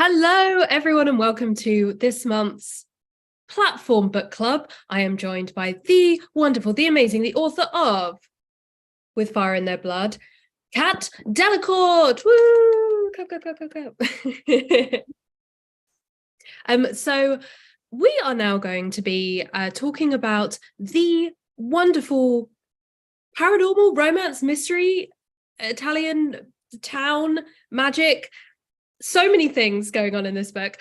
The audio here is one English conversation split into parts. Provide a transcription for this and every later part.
Hello, everyone, and welcome to this month's Platform Book Club. I am joined by the wonderful, the amazing, the author of With Fire in Their Blood, Kat Delacorte. Woo! Clap, clap, clap, clap, clap. So we are now going to be talking about the wonderful paranormal romance mystery Italian town magic. So many things going on in this book,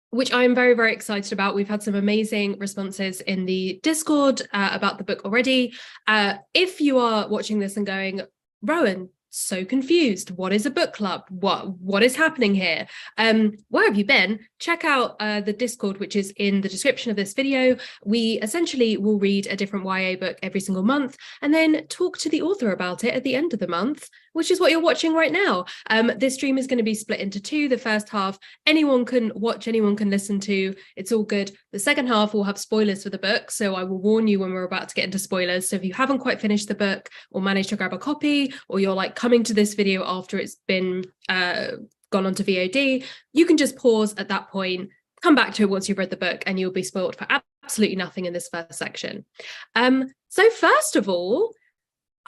which I'm very, very excited about. We've had some amazing responses in the Discord about the book already. If you are watching this and going, Rowan, so confused. What is a book club? What is happening here? Where have you been? Check out the Discord, which is in the description of this video. We essentially will read a different YA book every single month and then talk to the author about it at the end of the month, which is what you're watching right now. This stream is going to be split into two. The first half, anyone can watch, anyone can listen to. It's all good. The second half will have spoilers for the book, so I will warn you when we're about to get into spoilers. So if you haven't quite finished the book or managed to grab a copy, or you're like coming to this video after it's been gone onto VOD, you can just pause at that point, come back to it once you've read the book, and you'll be spoiled for absolutely nothing in this first section. So first of all,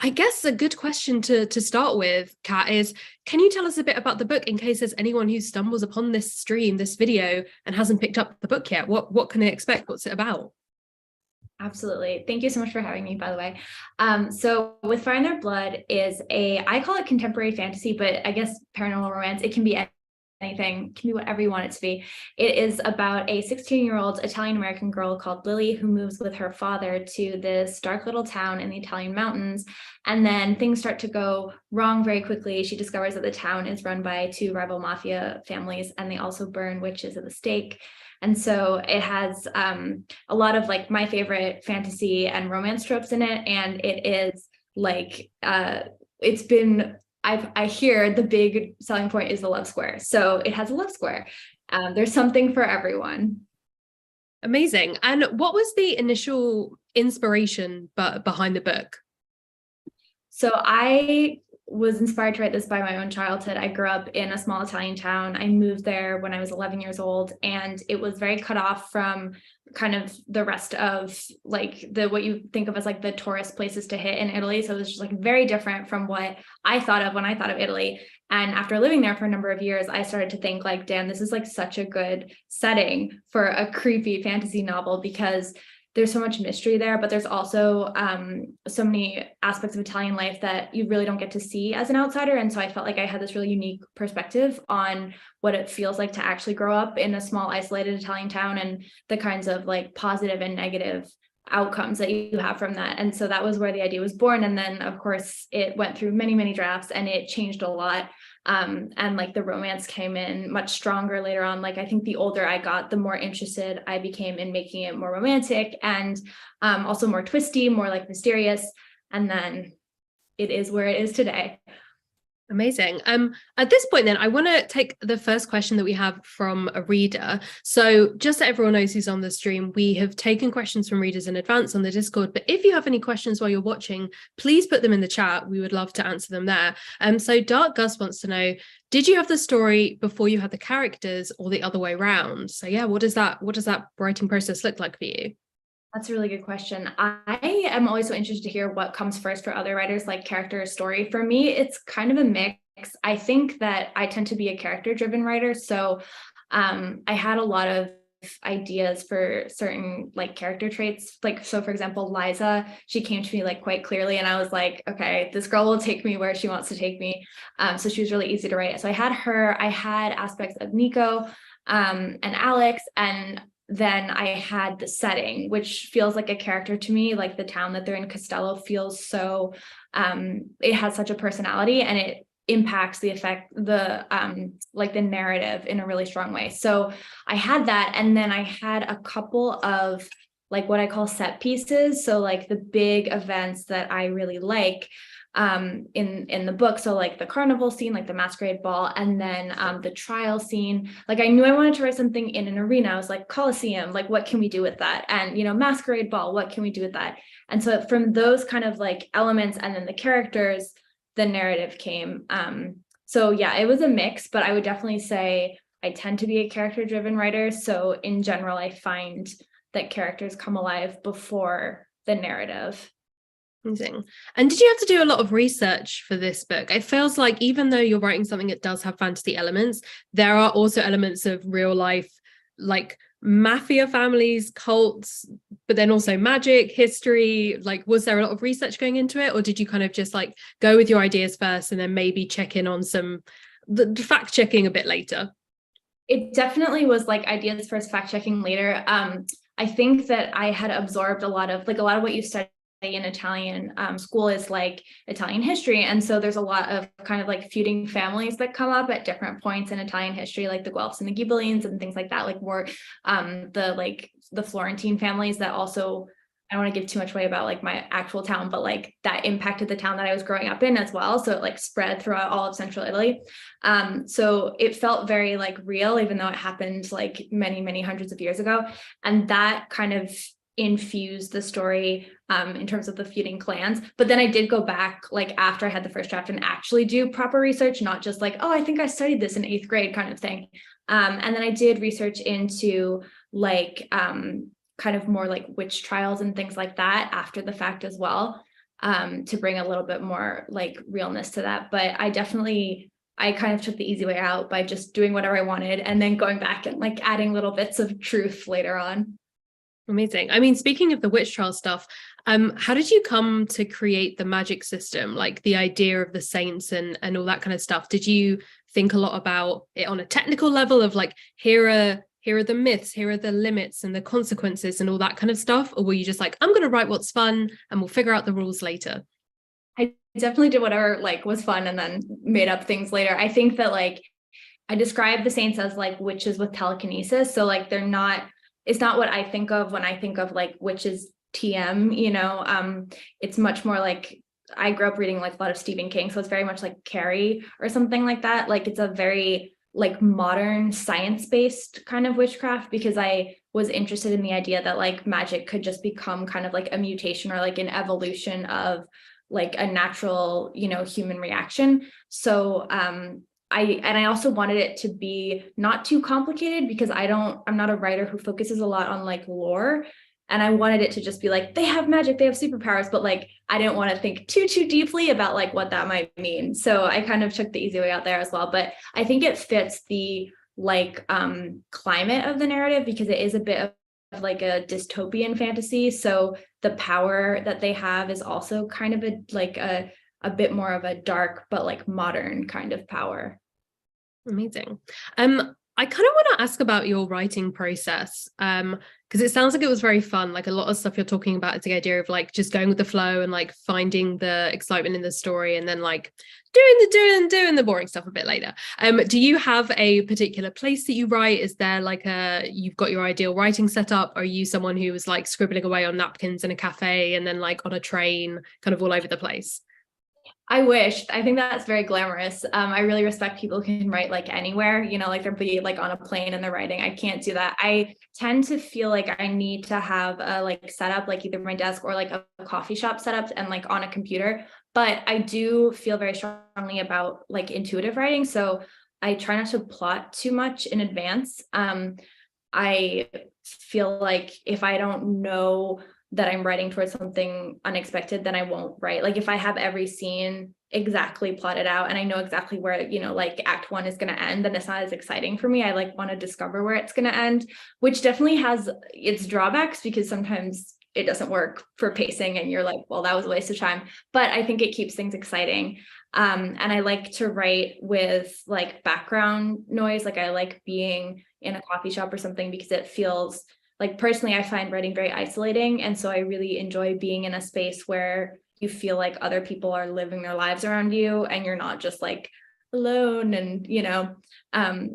I guess a good question to start with, Kat, is can you tell us a bit about the book in case there's anyone who stumbles upon this stream, this video, and hasn't picked up the book yet? What can they expect? What's it about? Absolutely. Thank you so much for having me, by the way. So With Fire in Their Blood is I call it contemporary fantasy, but I guess paranormal romance. It can be anything, it can be whatever you want it to be. It is about a 16-year-old Italian-American girl called Lily who moves with her father to this dark little town in the Italian mountains. And then things start to go wrong very quickly. She discovers that the town is run by two rival mafia families, and they also burn witches at the stake. And so it has a lot of like my favorite fantasy and romance tropes in it. And it is like, it's been, I hear the big selling point is the love square. So it has a love square. There's something for everyone. Amazing. And what was the initial inspiration behind the book? So I was inspired to write this by my own childhood. I grew up in a small Italian town. I moved there when I was 11 years old, and it was very cut off from kind of the rest of like what you think of as like the tourist places to hit in Italy. So it was just like very different from what I thought of when I thought of Italy. And after living there for a number of years, I started to think like, damn, this is like such a good setting for a creepy fantasy novel, because there's so much mystery there, but there's also so many aspects of Italian life that you really don't get to see as an outsider. And so I felt like I had this really unique perspective on what it feels like to actually grow up in a small, isolated Italian town, and the kinds of like positive and negative outcomes that you have from that. And so that was where the idea was born. And then of course it went through many, many drafts, and it changed a lot. And like the romance came in much stronger later on. Like I think the older I got, the more interested I became in making it more romantic and also more twisty, more like mysterious. And then it is where it is today. Amazing. At this point then, I want to take the first question that we have from a reader. So just so everyone knows who's on the stream, we have taken questions from readers in advance on the Discord, but if you have any questions while you're watching, please put them in the chat. We would love to answer them there. So Dark Gus wants to know, did you have the story before you had the characters, or the other way around? So yeah, what does that writing process look like for you? That's a really good question. I am always so interested to hear what comes first for other writers, like character or story. For me, it's kind of a mix. I think that I tend to be a character-driven writer. So I had a lot of ideas for certain like character traits. Like, so for example, Liza, she came to me like quite clearly, and I was like, okay, this girl will take me where she wants to take me. So she was really easy to write. So I had her, I had aspects of Nico and Alex, and then I had the setting, which feels like a character to me. Like the town that they're in, Castello, feels so, it has such a personality, and it impacts like the narrative in a really strong way. So I had that. And then I had a couple of like what I call set pieces. So like the big events that I really like in the book. So like the carnival scene, like the masquerade ball, and then the trial scene. Like I knew I wanted to write something in an arena. I was like, Colosseum, like what can we do with that? And masquerade ball, what can we do with that? And so from those kind of like elements, and then the characters, the narrative came. So yeah, it was a mix, but I would definitely say I tend to be a character driven writer. So in general, I find that characters come alive before the narrative. Amazing. And did you have to do a lot of research for this book? It feels like even though you're writing something that does have fantasy elements, there are also elements of real life, like mafia families, cults, but then also magic, history. Like, was there a lot of research going into it, or did you kind of just like go with your ideas first and then maybe check in on some the fact checking a bit later? It definitely was like ideas first, fact checking later. I think that I had absorbed a lot of what you study in Italian school is like Italian history. And so there's a lot of kind of like feuding families that come up at different points in Italian history, like the Guelphs and the Ghibellines and things like that, like more the Florentine families that also, I don't want to give too much away about like my actual town, but like that impacted the town that I was growing up in as well. So it like spread throughout all of central Italy. So it felt very like real, even though it happened like many, many hundreds of years ago. And that kind of infused the story in terms of the feuding clans. But then I did go back like after I had the first draft and actually do proper research, not just like, oh, I think I studied this in 8th grade kind of thing. And then I did research into like kind of more like witch trials and things like that after the fact as well, to bring a little bit more like realness to that. But I kind of took the easy way out by just doing whatever I wanted and then going back and like adding little bits of truth later on. Amazing. I mean, speaking of the witch trial stuff, how did you come to create the magic system, like the idea of the saints and all that kind of stuff? Did you think a lot about it on a technical level of like, here are the myths, here are the limits and the consequences and all that kind of stuff? Or were you just like, I'm going to write what's fun and we'll figure out the rules later? I definitely did whatever like was fun and then made up things later. I think that like I describe the saints as like witches with telekinesis. So like it's not what I think of when I think of like witches TM, it's much more like I grew up reading like a lot of Stephen King. So it's very much like Carrie or something like that. Like it's a very like modern science-based kind of witchcraft because I was interested in the idea that like magic could just become kind of like a mutation or like an evolution of like a natural, human reaction. So I also wanted it to be not too complicated because I'm not a writer who focuses a lot on like lore. And I wanted it to just be like, they have magic, they have superpowers, but like, I didn't want to think too deeply about like what that might mean. So I kind of took the easy way out there as well. But I think it fits the like climate of the narrative because it is a bit of like a dystopian fantasy. So the power that they have is also kind of a bit more of a dark, but like modern kind of power. Amazing. I kind of want to ask about your writing process. Because it sounds like it was very fun. Like a lot of stuff you're talking about is the idea of like just going with the flow and like finding the excitement in the story and then like doing the boring stuff a bit later. Do you have a particular place that you write? Is there like you've got your ideal writing setup? Are you someone who was like scribbling away on napkins in a cafe and then like on a train, kind of all over the place? I wish. I think that's very glamorous. I really respect people who can write like anywhere, like they're be like on a plane and they're writing. I can't do that. I tend to feel like I need to have a like setup, like either my desk or like a coffee shop setup and like on a computer. But I do feel very strongly about like intuitive writing. So I try not to plot too much in advance. I feel like if I don't know that I'm writing towards something unexpected, then I won't write. Like if I have every scene exactly plotted out and I know exactly where, like act 1 is going to end, then it's not as exciting for me. I like want to discover where it's going to end, which definitely has its drawbacks because sometimes it doesn't work for pacing and you're like, well, that was a waste of time. But I think it keeps things exciting. And I like to write with like background noise. Like I like being in a coffee shop or something because it feels like personally, I find writing very isolating. And so I really enjoy being in a space where you feel like other people are living their lives around you and you're not just like alone and,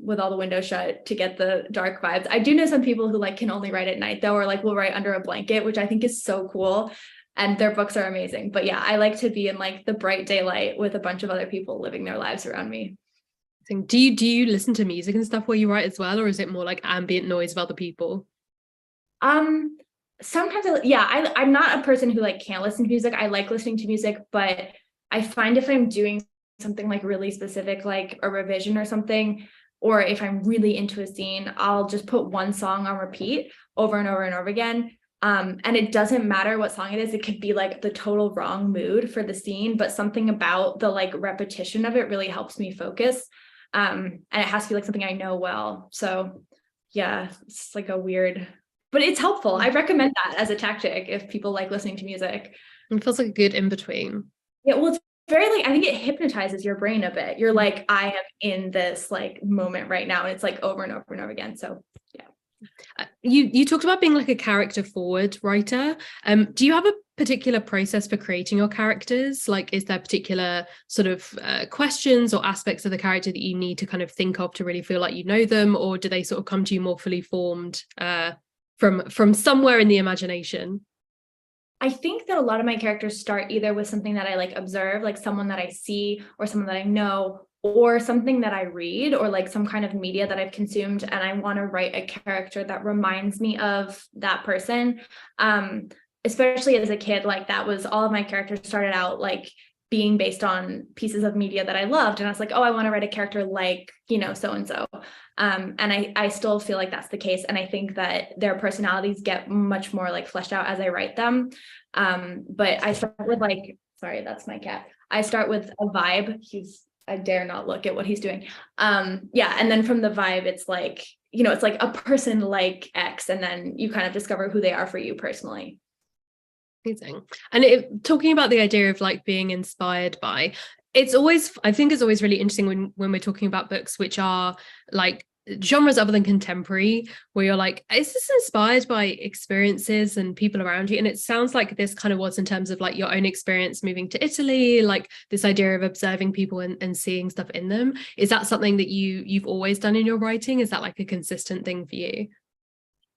with all the windows shut to get the dark vibes. I do know some people who like can only write at night though, or like will write under a blanket, which I think is so cool. And their books are amazing. But yeah, I like to be in like the bright daylight with a bunch of other people living their lives around me. Do you listen to music and stuff while you write as well, or is it more like ambient noise of other people? Sometimes I'm not a person who like can't listen to music. I like listening to music, but I find if I'm doing something like really specific, like a revision or something, or if I'm really into a scene, I'll just put one song on repeat over and over and over again. And it doesn't matter what song it is. It could be like the total wrong mood for the scene, but something about the like repetition of it really helps me focus. And it has to be like something I know well. So yeah, it's like a weird, but it's helpful. I recommend that as a tactic if people like listening to music. It feels like a good in-between. Yeah, well, it's very like, I think it hypnotizes your brain a bit. You're like, I am in this like moment right now. And it's like over and over and over again. So yeah. You talked about being like a character forward writer. Do you have a particular process for creating your characters? Like, is there particular sort of questions or aspects of the character that you need to kind of think of to really feel like you know them, or do they sort of come to you more fully formed from somewhere in the imagination? I think that a lot of my characters start either with something that I like observe, like someone that I see or someone that I know, or something that I read, or like some kind of media that I've consumed, and I want to write a character that reminds me of that person. Especially as a kid, like that was all of my characters started out like being based on pieces of media that I loved. And I was like, oh, I want to write a character like, you know, so-and-so. And I still feel like that's the case. And I think that their personalities get much more like fleshed out as I write them. But I start with like, sorry, that's my cat. I start with a vibe. I dare not look at what he's doing. Yeah. And then from the vibe, it's like, you know, it's like a person like X, and then you kind of discover who they are for you personally. Amazing. And talking about the idea of like being inspired by, I think it's always really interesting when we're talking about books which are like genres other than contemporary, where you're like, is this inspired by experiences and people around you? And it sounds like this kind of was in terms of like your own experience moving to Italy, like this idea of observing people and seeing stuff in them. Is that something that you've always done in your writing? Is that like a consistent thing for you?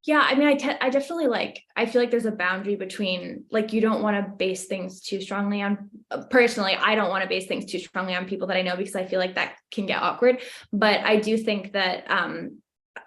Yeah, I mean, I definitely like, I feel like there's a boundary between like, you don't want to base things too strongly on, personally, I don't want to base things too strongly on people that I know, because I feel like that can get awkward. But I do think that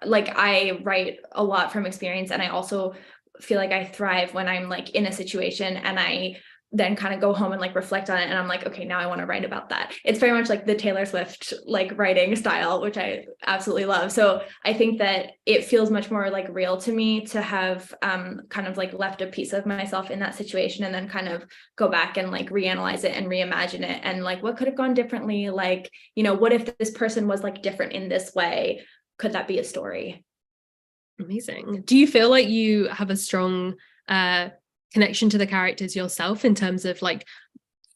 like I write a lot from experience, and I also feel like I thrive when I'm like in a situation and I then kind of go home and like reflect on it, and I'm like, okay, now I want to write about that. It's very much like the Taylor Swift like writing style, which I absolutely love. So I think that it feels much more like real to me to have kind of like left a piece of myself in that situation, and then kind of go back and like reanalyze it and reimagine it, and like what could have gone differently, like, you know, what if this person was like different in this way? Could that be a story? Amazing. Do you feel like you have a strong connection to the characters yourself, in terms of like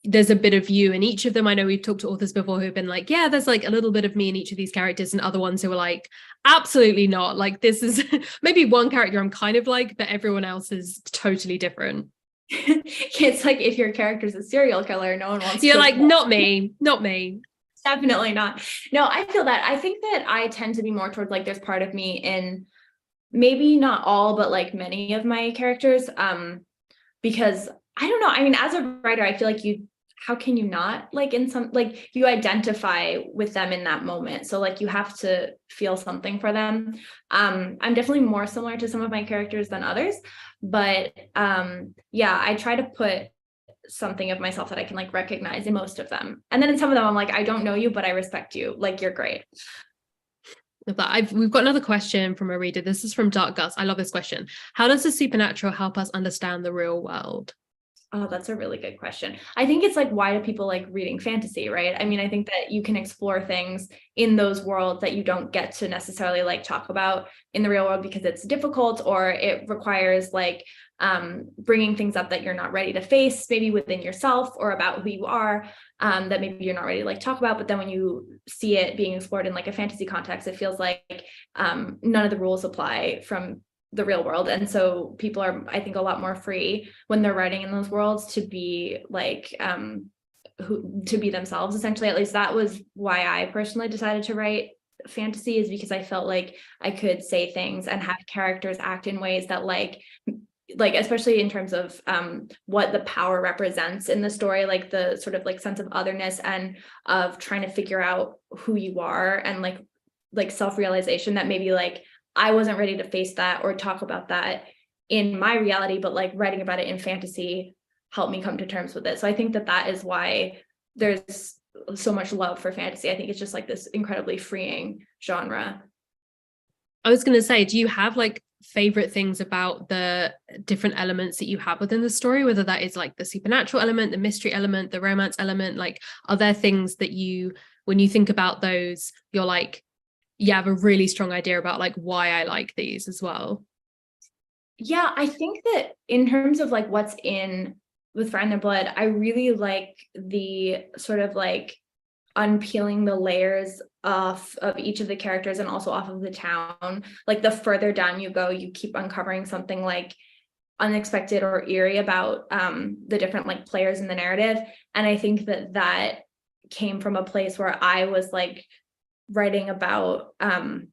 there's a bit of you in each of them? I know we've talked to authors before who've been like, yeah, there's like a little bit of me in each of these characters, and other ones who are like, absolutely not, like this is maybe one character I'm kind of like, but everyone else is totally different. It's like if your character's a serial killer, no one wants You're to like, not me. Definitely not. No, I feel that. I think that I tend to be more towards like there's part of me in maybe not all, but like many of my characters. Because I don't know. I mean, as a writer, I feel like how can you not, like in some, like you identify with them in that moment. So like you have to feel something for them. I'm definitely more similar to some of my characters than others, but yeah, I try to put something of myself that I can like recognize in most of them. And then in some of them, I'm like, I don't know you, but I respect you. Like, you're great. We've got another question from a reader. This is from Dark Gus. I love this question. How does the supernatural help us understand the real world? Oh, that's a really good question. I think it's like, why do people like reading fantasy, right? I mean, I think that you can explore things in those worlds that you don't get to necessarily like talk about in the real world because it's difficult, or it requires like bringing things up that you're not ready to face, maybe within yourself or about who you are, that maybe you're not ready to like talk about. But then when you see it being explored in like a fantasy context, it feels like none of the rules apply from the real world. And so people are, I think, a lot more free when they're writing in those worlds to be like to be themselves, essentially. At least that was why I personally decided to write fantasy, is because I felt like I could say things and have characters act in ways that like especially in terms of what the power represents in the story, like the sort of like sense of otherness and of trying to figure out who you are, and like self-realization, that maybe like I wasn't ready to face that or talk about that in my reality, but like writing about it in fantasy helped me come to terms with it. So I think that that is why there's so much love for fantasy. I think it's just like this incredibly freeing genre. I was going to say, do you have like favorite things about the different elements that you have within the story, whether that is like the supernatural element, the mystery element, the romance element? Like, are there things that you, when you think about those, you're like, you have a really strong idea about like why I like these as well? Yeah, I think that in terms of like what's in with Fire in Their Blood, I really like the sort of like unpeeling the layers off of each of the characters and also off of the town. Like the further down you go, you keep uncovering something like unexpected or eerie about the different like players in the narrative. And I think that that came from a place where I was like writing about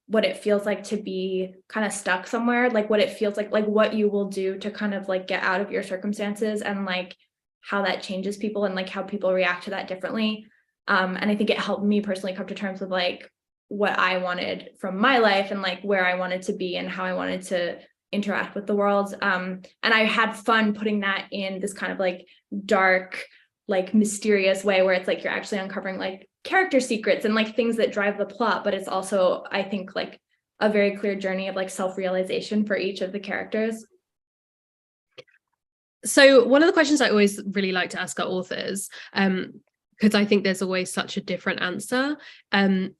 what it feels like to be kind of stuck somewhere, like what it feels like what you will do to kind of like get out of your circumstances, and like how that changes people and like how people react to that differently. And I think it helped me personally come to terms with like what I wanted from my life and like where I wanted to be and how I wanted to interact with the world. And I had fun putting that in this kind of like dark, like mysterious way where it's like you're actually uncovering like character secrets and like things that drive the plot, but it's also, I think, like a very clear journey of like self-realization for each of the characters. So one of the questions I always really like to ask our authors, because I think there's always such a different answer,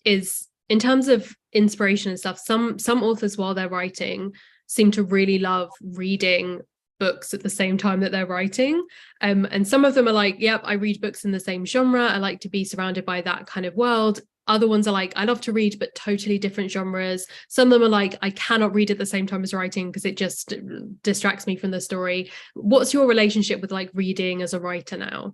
is in terms of inspiration and stuff. Some authors, while they're writing, seem to really love reading books at the same time that they're writing. And some of them are like, yep, I read books in the same genre. I like to be surrounded by that kind of world. Other ones are like, I love to read, but totally different genres. Some of them are like, I cannot read at the same time as writing because it just distracts me from the story. What's your relationship with like reading as a writer now?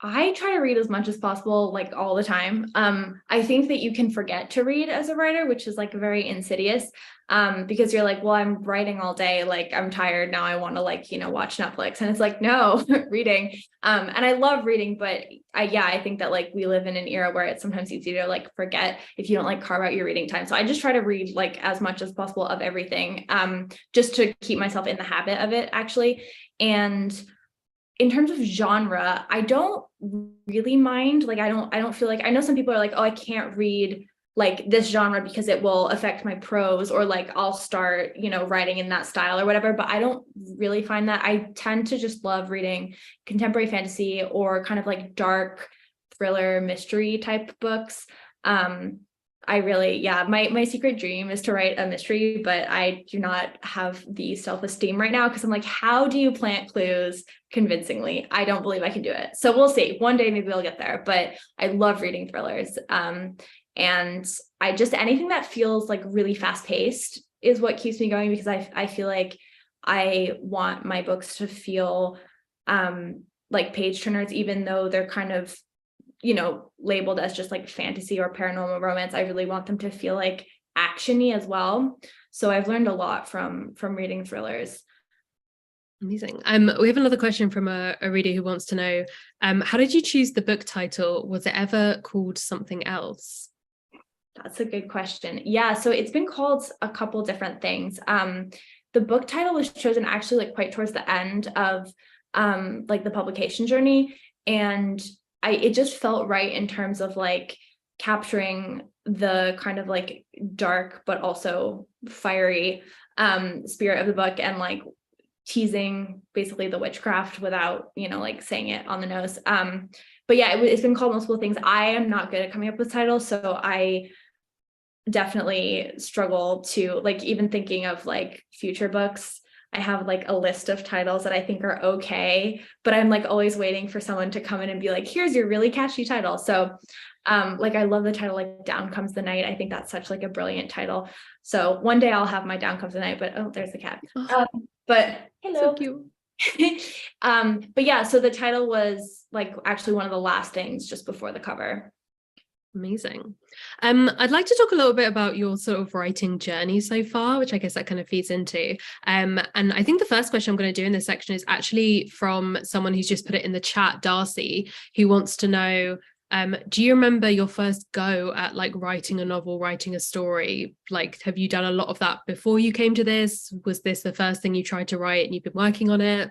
I try to read as much as possible, like all the time. I think that you can forget to read as a writer, which is like very insidious, because you're like, well, I'm writing all day, like I'm tired now. I want to like, watch Netflix, and it's like, no, reading. And I love reading, but I think that like we live in an era where it's sometimes easy to like forget if you don't like carve out your reading time. So I just try to read like as much as possible of everything, just to keep myself in the habit of it, actually. And in terms of genre, I don't really mind. Like, I don't feel like, I know some people are like, oh, I can't read like this genre because it will affect my prose, or like I'll start, writing in that style or whatever. But I don't really find that. I tend to just love reading contemporary fantasy or kind of like dark thriller mystery type books. I really, my secret dream is to write a mystery, but I do not have the self-esteem right now because I'm like, how do you plant clues convincingly? I don't believe I can do it. So we'll see. One day maybe I'll get there, but I love reading thrillers. And I just, anything that feels like really fast paced is what keeps me going, because I feel like I want my books to feel like page turners, even though they're kind of labeled as just like fantasy or paranormal romance. I really want them to feel like actiony as well. So I've learned a lot from reading thrillers. Amazing. We have another question from a reader who wants to know, how did you choose the book title? Was it ever called something else? That's a good question. Yeah, so it's been called a couple different things. The book title was chosen actually like quite towards the end of like the publication journey, and it just felt right in terms of like capturing the kind of like dark but also fiery spirit of the book, and like teasing basically the witchcraft without like saying it on the nose. But yeah, it's been called multiple things. I am not good at coming up with titles, so I definitely struggle to like, even thinking of like future books, I have like a list of titles that I think are okay, but I'm like always waiting for someone to come in and be like, here's your really catchy title. So like I love the title like Down Comes the Night. I think that's such like a brilliant title. So one day I'll have my Down Comes the Night, but oh, there's the cat. But hello. So cute. But yeah, so the title was like actually one of the last things just before the cover. Amazing. I'd like to talk a little bit about your sort of writing journey so far, which I guess that kind of feeds into. And I think the first question I'm going to do in this section is actually from someone who's just put it in the chat, Darcy, who wants to know, do you remember your first go at like writing a novel, writing a story? Like, have you done a lot of that before you came to this? Was this the first thing you tried to write and you've been working on it?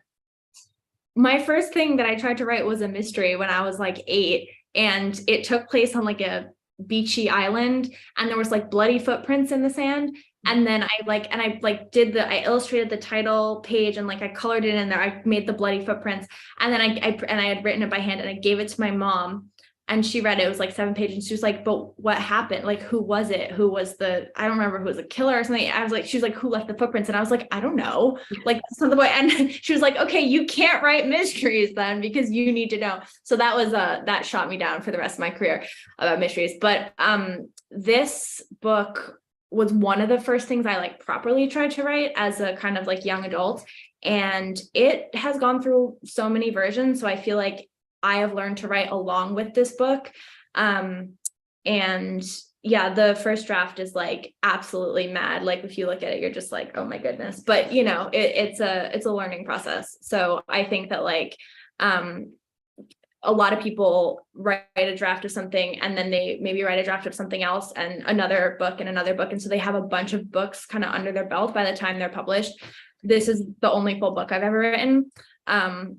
My first thing that I tried to write was a mystery when I was like 8. and it took place on like a beachy island, and there was like bloody footprints in the sand. And then I illustrated the title page, and like I colored it in there. I made the bloody footprints, and then I had written it by hand, and I gave it to my mom, and she read it. It was like 7 pages. And she was like, "But what happened? Like, who was it? Who was I don't remember who was a killer or something." I was like, she was like, "Who left the footprints?" And I was like, "I don't know." Like, that's not the point. And she was like, "Okay, you can't write mysteries then, because you need to know." So that was that shot me down for the rest of my career about mysteries. But this book was one of the first things I like properly tried to write as a kind of like young adult. And it has gone through so many versions. So I feel like I have learned to write along with this book. And yeah, the first draft is like absolutely mad. Like if you look at it, you're just like, oh my goodness. But you know, it's a learning process. So I think that like a lot of people write a draft of something, and then they maybe write a draft of something else and another book and another book. And so they have a bunch of books kind of under their belt by the time they're published. This is the only full book I've ever written,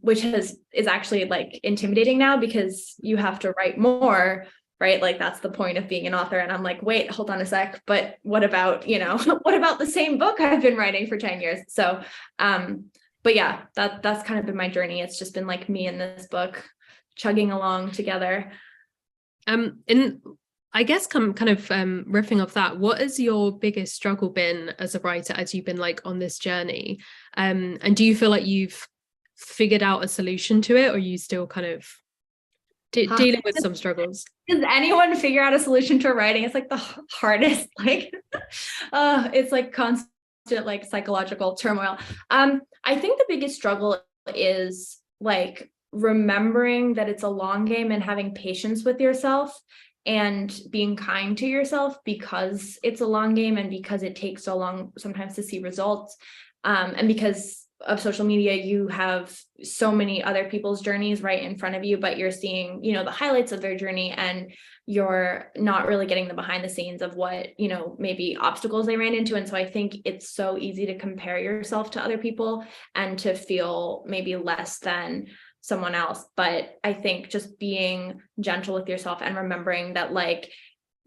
which is actually like intimidating now, because you have to write more, right? Like that's the point of being an author. And I'm like, wait, hold on a sec. But what about, what about the same book I've been writing for 10 years? So, but yeah, that's kind of been my journey. It's just been like me and this book chugging along together. And I guess kind of riffing off that, what has your biggest struggle been as a writer as you've been like on this journey? And do you feel like you've figured out a solution to it, or are you still kind of dealing with some struggles? Does anyone figure out a solution to writing? It's like the hardest, like it's like constant like psychological turmoil. I think the biggest struggle is like remembering that it's a long game and having patience with yourself and being kind to yourself, because it's a long game and because it takes so long sometimes to see results. And because of social media, you have so many other people's journeys right in front of you, but you're seeing, the highlights of their journey, and you're not really getting the behind the scenes of what, maybe obstacles they ran into. And so I think it's so easy to compare yourself to other people and to feel maybe less than someone else. But I think just being gentle with yourself and remembering that like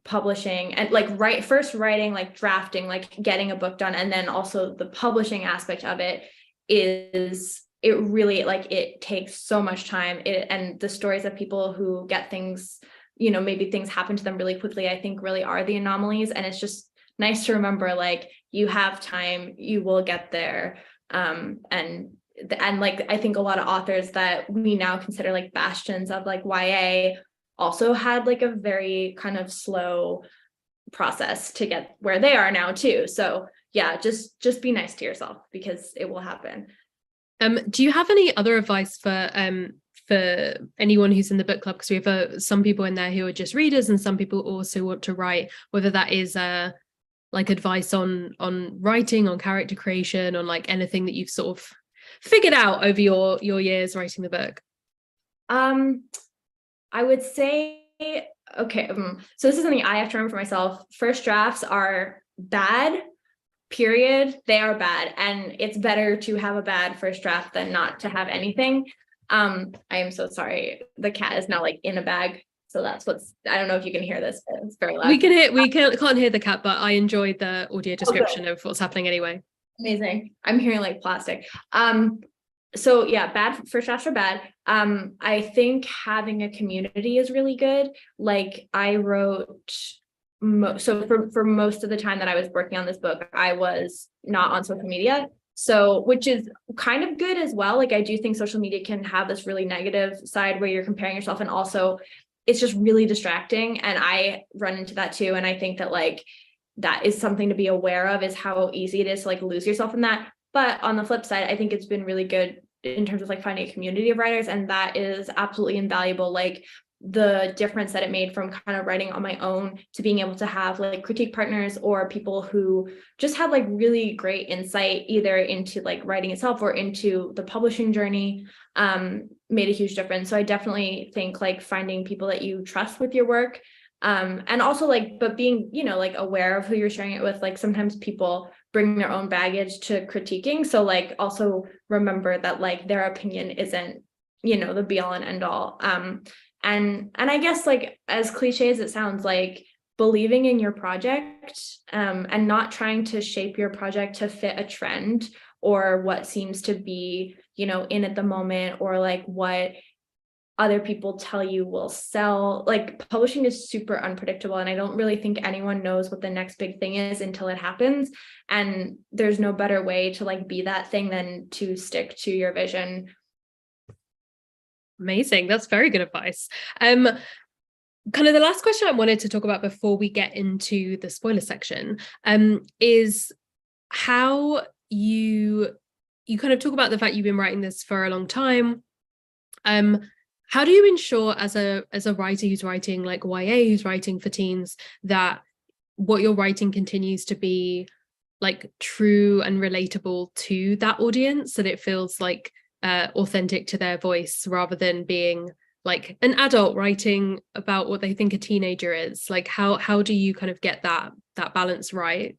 publishing and like first writing, like drafting, like getting a book done, and then also the publishing aspect of it it really like it takes so much time. And the stories of people who get things, maybe things happen to them really quickly, I think really are the anomalies. And it's just nice to remember like you have time, you will get there. And like I think a lot of authors that we now consider like bastions of like YA also had like a very kind of slow process to get where they are now too. So yeah, just be nice to yourself, because it will happen. Do you have any other advice for anyone who's in the book club? Because we have some people in there who are just readers, and some people also want to write, whether that is like advice on writing, on character creation, on like anything that you've sort of figured out over your years writing the book. I would say, okay, so this is something I have to remember for myself. First drafts are bad, period. They are bad, and it's better to have a bad first draft than not to have anything. I am so sorry. The cat is now like in a bag, so that's I don't know if you can hear this, but it's very loud. Can't hear the cat, but I enjoyed the audio description of what's happening anyway. Amazing. I'm hearing like plastic. So yeah, bad first drafts are bad. I think having a community is really good. Like I wrote, so for most of the time that I was working on this book, I was not on social media. So, which is kind of good as well. Like I do think social media can have this really negative side where you're comparing yourself, and also it's just really distracting. And I run into that too. And I think that like, that is something to be aware of, is how easy it is to like lose yourself in that. But on the flip side, I think it's been really good in terms of like finding a community of writers, and that is absolutely invaluable. Like the difference that it made from kind of writing on my own to being able to have like critique partners or people who just had like really great insight either into like writing itself or into the publishing journey, made a huge difference. So I definitely think like finding people that you trust with your work, and also like, but being, like aware of who you're sharing it with. Like sometimes people bring their own baggage to critiquing. So like also remember that like their opinion isn't, the be all and end all. And I guess like as cliche as it sounds, like believing in your project, and not trying to shape your project to fit a trend or what seems to be, in at the moment, or like what other people tell you will sell. Like publishing is super unpredictable, and I don't really think anyone knows what the next big thing is until it happens. And there's no better way to like be that thing than to stick to your vision. Amazing. That's very good advice. Kind of the last question I wanted to talk about before we get into the spoiler section, is how you kind of talk about the fact you've been writing this for a long time. How do you ensure as a writer who's writing like YA, who's writing for teens, that what you're writing continues to be like true and relatable to that audience, that it feels like authentic to their voice, rather than being like an adult writing about what they think a teenager is? Like how do you kind of get that balance right?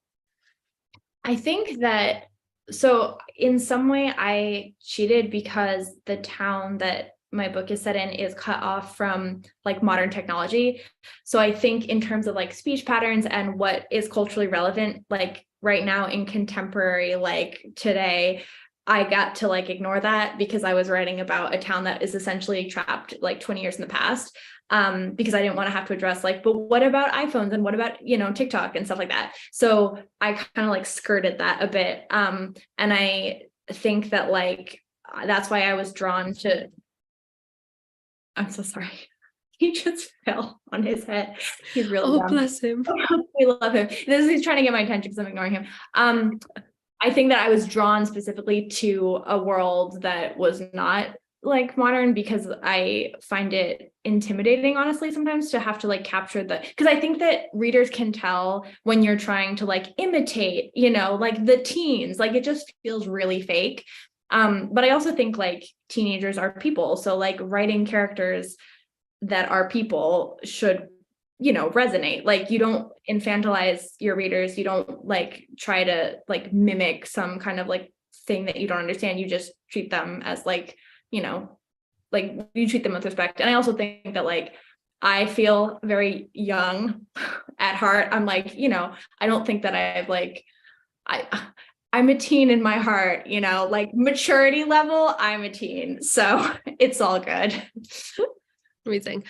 I think that, so in some way I cheated because the town that my book is set in is cut off from like modern technology. So I think in terms of like speech patterns and what is culturally relevant, like right now in contemporary, like today, I got to like ignore that because I was writing about a town that is essentially trapped like 20 years in the past. Because I didn't want to have to address like, but what about iPhones and what about, TikTok and stuff like that. So I kind of like skirted that a bit. And I think that like, that's why I was drawn to, I'm so sorry. He just fell on his head. He's really dumb. Bless him. We love him. He's trying to get my attention because I'm ignoring him. I think that I was drawn specifically to a world that was not like modern, because I find it intimidating, honestly, sometimes to have to like capture because I think that readers can tell when you're trying to like imitate, like the teens, like it just feels really fake. But I also think like teenagers are people. So like writing characters that are people should, resonate. Like you don't infantilize your readers. You don't like try to like mimic some kind of like thing that you don't understand. You just treat them as like, like you treat them with respect. And I also think that like, I feel very young at heart. I'm like, I don't think that I've like, I'm a teen in my heart, like maturity level, I'm a teen. So it's all good. Amazing.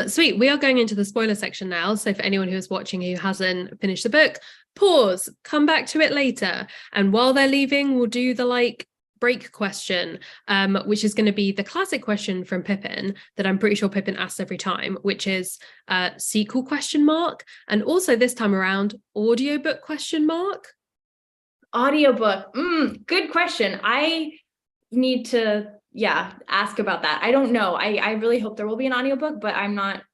Sweet. We are going into the spoiler section now. So for anyone who is watching who hasn't finished the book, pause, come back to it later. And while they're leaving, we'll do the like break question, which is going to be the classic question from Pippin that I'm pretty sure Pippin asks every time, which is sequel ? And also this time around, audiobook ? Audiobook. Good question. I need to ask about that. I don't know. I really hope there will be an audiobook, but I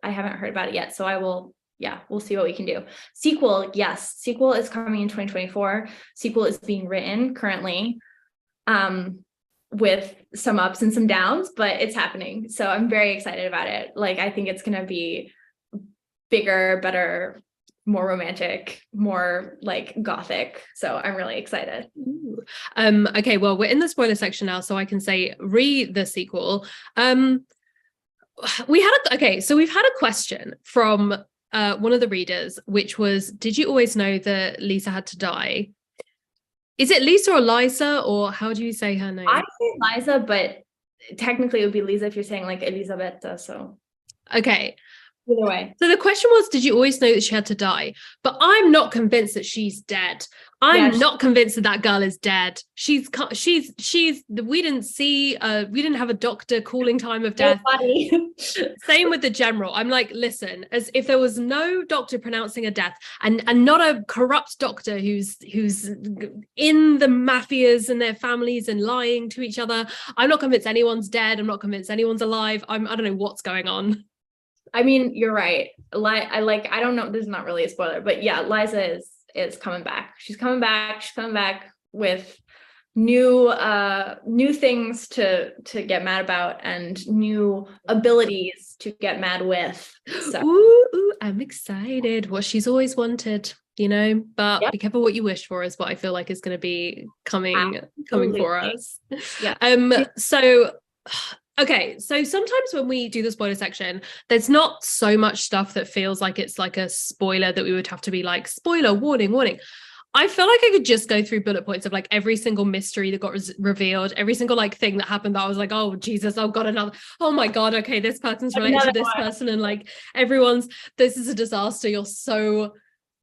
haven't heard about it yet. So I will, we'll see what we can do. Sequel, yes. Sequel is coming in 2024. Sequel is being written currently, with some ups and some downs, but it's happening. So I'm very excited about it. Like, I think it's going to be bigger, better, more romantic, more like gothic. So I'm really excited. Okay, well, we're in the spoiler section now, so I can say read the sequel. We've had a question from one of the readers, which was, did you always know that Lisa had to die? Is it Lisa or Liza, or how do you say her name? I say Liza, but technically it would be Lisa if you're saying like Elisabetta. So okay. Either way. So the question was, did you always know that she had to die? But I'm not convinced that she's dead. I'm not convinced that that girl is dead. We didn't have a doctor calling time of death. Same with the general. I'm like, listen, as if there was no doctor pronouncing a death, and not a corrupt doctor who's in the mafias and their families and lying to each other. I'm not convinced anyone's dead. I'm not convinced anyone's alive. I don't know what's going on. I mean, you're right. I don't know. This is not really a spoiler, but yeah, Liza is coming back. She's coming back. She's coming back with new things to get mad about and new abilities to get mad with. So ooh, I'm excited. What she's always wanted, but yep. Be careful what you wish for is what I feel like is going to be coming for us. Yeah. So Okay, so sometimes when we do the spoiler section, there's not so much stuff that feels like it's like a spoiler that we would have to be like, spoiler, warning, warning. I feel like I could just go through bullet points of like every single mystery that got revealed, every single like thing that happened that I was like, oh Jesus, oh God, another, oh my God, okay, this person's related to this person, and like everyone's, this is a disaster. You're so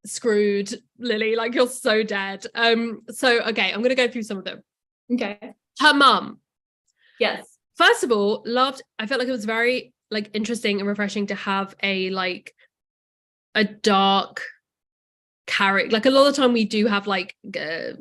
screwed, Lily, like you're so dead. So okay, I'm gonna go through some of them. Okay. Her mum. Yes. First of all, loved, I felt like it was very like interesting and refreshing to have a like a dark character. Like a lot of the time we do have like YA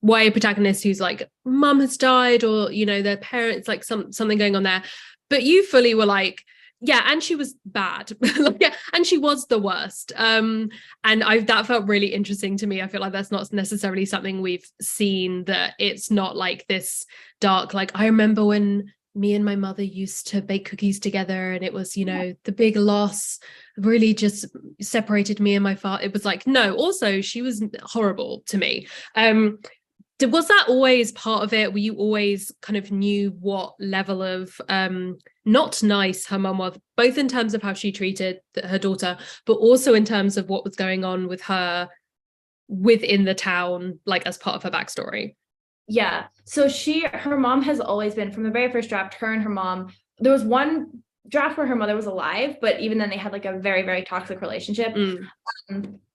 protagonist who's like mum has died, or you know their parents, like something going on there, but you fully were like, yeah, and she was bad. Like, yeah, and she was the worst. And that felt really interesting to me. I feel like that's not necessarily something we've seen, that it's not like this dark, like I remember when me and my mother used to bake cookies together and it was, you know, the big loss really just separated me and my father. It was like, no, also she was horrible to me. Was that always part of it? Were you always kind of knew what level of not nice her mum was, both in terms of how she treated her daughter, but also in terms of what was going on with her within the town, like as part of her backstory? Yeah. So her mom has always been, from the very first draft, her and her mom, there was one draft where her mother was alive, but even then they had like a very, very toxic relationship.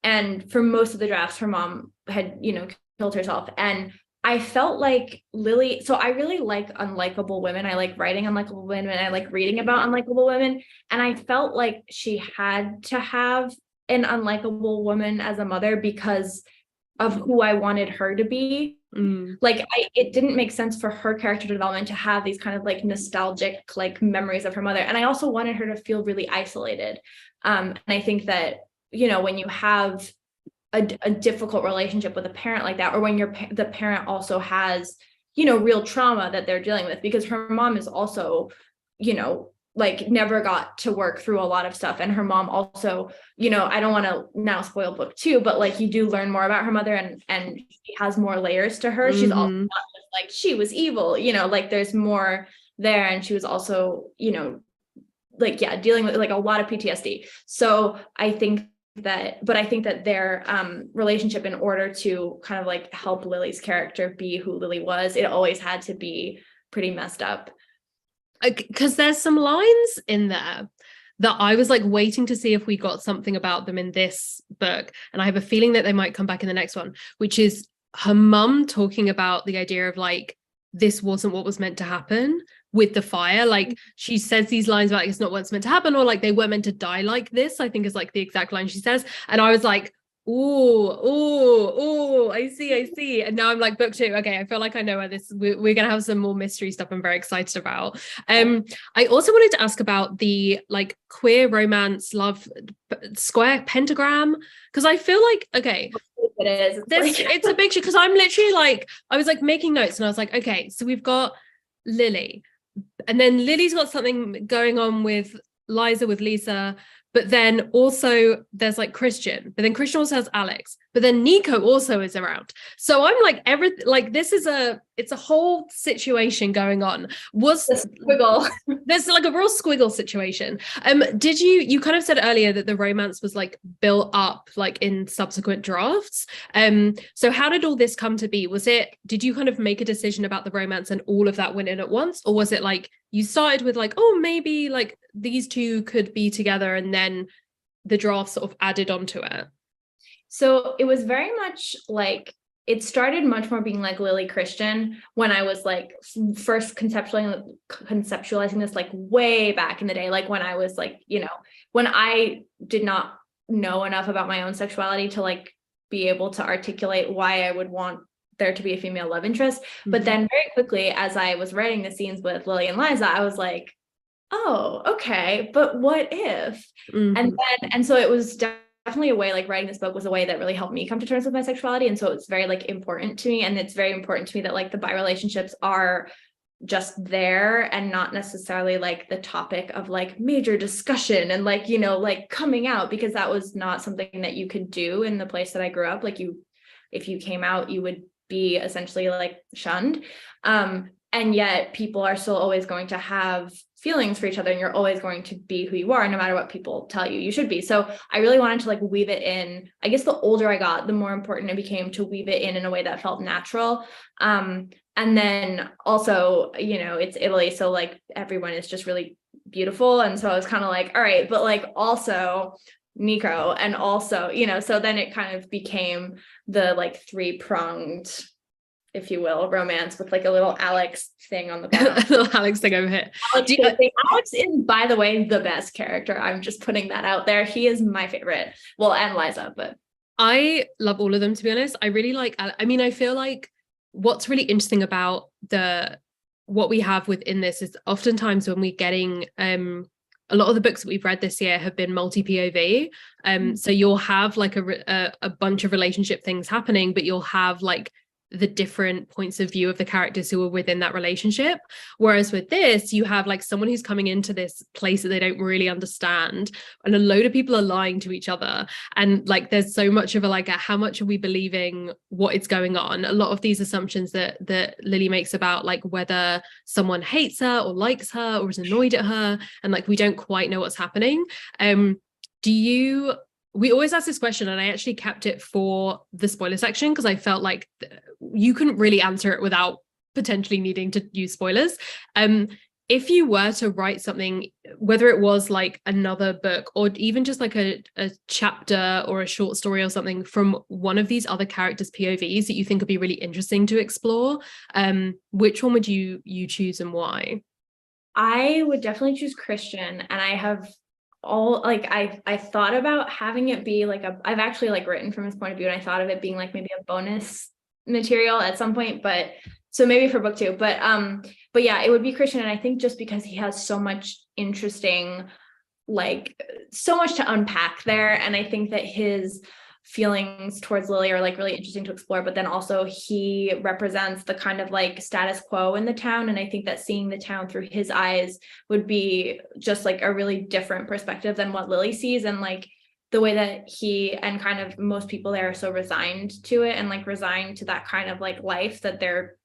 And for most of the drafts, her mom had, you know, killed herself. And I felt like Lily, so I really like unlikable women. I like writing unlikable women. I like reading about unlikable women. And I felt like she had to have an unlikable woman as a mother because of who I wanted her to be. Like it didn't make sense for her character development to have these kind of like nostalgic like memories of her mother. And I also wanted her to feel really isolated. And I think that, you know, when you have a difficult relationship with a parent like that, or when the parent also has, you know, real trauma that they're dealing with, because her mom is also, you know, like never got to work through a lot of stuff. And her mom also, you know, I don't want to now spoil book 2, but like you do learn more about her mother, and she has more layers to her. She's also not just like she was evil, you know, like there's more there. And she was also, you know, like, yeah, dealing with like a lot of PTSD. So I think that their relationship, in order to kind of like help Lily's character be who Lily was, it always had to be pretty messed up. Because there's some lines in there that I was like waiting to see if we got something about them in this book, and I have a feeling that they might come back in the next one, which is her mum talking about the idea of like, this wasn't what was meant to happen with the fire. Like she says these lines about like, it's not what's meant to happen, or like they weren't meant to die like this, I think is like the exact line she says. And I was like, oh, I see. And now I'm like, book 2. Okay, I feel like I know where we're gonna have some more mystery stuff I'm very excited about. I also wanted to ask about the like queer romance love square pentagram, because I feel like, okay, it is. It's a big shit, because I'm literally like, I was like making notes and I was like, okay, so we've got Lily, and then Lily's got something going on with Liza, with Lisa, but then also there's like Christian, but then Christian also has Alex, but then Nico also is around. So I'm like, this is it's a whole situation going on. There's like a real squiggle situation. Did you kind of said earlier that the romance was like built up like in subsequent drafts? So how did all this come to be? Did you kind of make a decision about the romance and all of that went in at once? Or was it like you started with like, oh, maybe like these two could be together, and then the draft sort of added onto it? So it was very much like, it started much more being like Lily Christian when I was like first conceptualizing this like way back in the day, like when I was like, you know, when I did not know enough about my own sexuality to like be able to articulate why I would want there to be a female love interest. But then very quickly, as I was writing the scenes with Lily and Liza, I was like, oh, okay, but what if? And so it was definitely a way, like writing this book was a way that really helped me come to terms with my sexuality. And so it's very like important to me. And it's very important to me that like the bi relationships are just there and not necessarily like the topic of like major discussion and like, you know, like coming out, because that was not something that you could do in the place that I grew up. Like if you came out, you would be essentially like shunned. and yet people are still always going to have feelings for each other, and you're always going to be who you are no matter what people tell you should be. So I really wanted to like weave it in. I guess the older I got, the more important it became to weave it in a way that felt natural. And then also, it's Italy, so like everyone is just really beautiful, and so I was kind of like, all right, but like also Nico, and also, so then it kind of became the like three-pronged, if you will, romance with like a little Alex thing on the bottom. A little Alex thing over here. Alex is, by the way, the best character. I'm just putting that out there. He is my favorite. Well, and Liza, but I love all of them, to be honest. I really like, I mean, I feel like what's really interesting about what we have within this is oftentimes when we're getting a lot of the books that we've read this year have been multi-POV. So you'll have like a bunch of relationship things happening, but you'll have like the different points of view of the characters who are within that relationship. Whereas with this, you have like someone who's coming into this place that they don't really understand, and a load of people are lying to each other. And like there's so much of how much are we believing what is going on? A lot of these assumptions that Lily makes about like whether someone hates her or likes her or is annoyed at her, and like we don't quite know what's happening. We always ask this question, and I actually kept it for the spoiler section because I felt like you couldn't really answer it without potentially needing to use spoilers. If you were to write something, whether it was like another book or even just like a chapter or a short story or something from one of these other characters' POVs that you think would be really interesting to explore, which one would you choose and why? I would definitely choose Christian, and I have I thought about having it be like I've actually like written from his point of view, and I thought of it being like maybe a bonus material at some point, but so maybe for book 2, but yeah, it would be Christian. And I think just because he has so much interesting, like so much to unpack there, and I think that his feelings towards Lily are like really interesting to explore, but then also he represents the kind of like status quo in the town, and I think that seeing the town through his eyes would be just like a really different perspective than what Lily sees, and like the way that he and kind of most people there are so resigned to it, and like resigned to that kind of like life that they're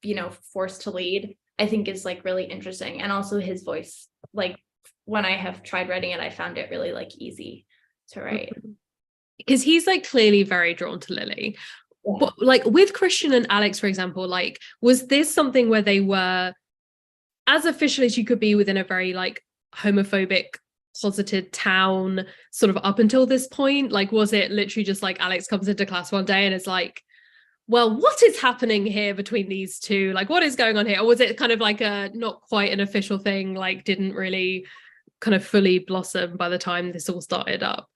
forced to lead, I think is like really interesting. And also his voice, like when I have tried writing it, I found it really like easy to write. Because he's like clearly very drawn to Lily. Yeah. But like with Christian and Alex, for example, like was this something where they were as official as you could be within a very like homophobic closeted town sort of up until this point? Like was it literally just like Alex comes into class one day and is like, well, what is happening here between these two? Like what is going on here? Or was it kind of like a not quite an official thing, like didn't really kind of fully blossom by the time this all started up?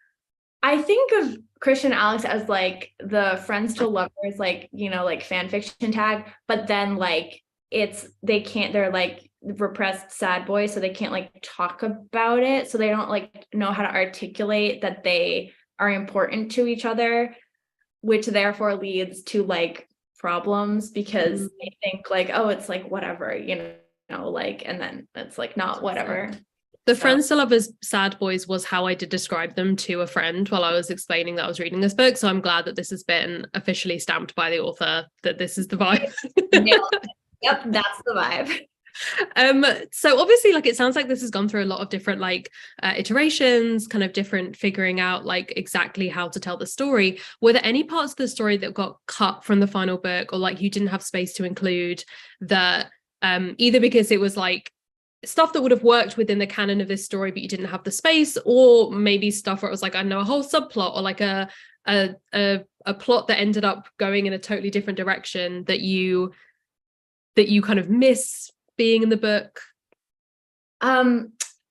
I think of Christian and Alex as like the friends to lovers, like, like fan fiction tag, but then like they're like repressed sad boys, so they can't like talk about it. So they don't like know how to articulate that they are important to each other, which therefore leads to like problems because they think like, oh, it's like whatever, like, and then it's like not whatever. The friends to lovers sad boys was how I did describe them to a friend while I was explaining that I was reading this book. So I'm glad that this has been officially stamped by the author that this is the vibe. Yep, that's the vibe. So obviously like it sounds like this has gone through a lot of different like iterations, kind of different figuring out like exactly how to tell the story. Were there any parts of the story that got cut from the final book, or like you didn't have space to include that either because it was like stuff that would have worked within the canon of this story but you didn't have the space, or maybe stuff where it was like, I don't know, a whole subplot or like a plot that ended up going in a totally different direction that you kind of miss being in the book?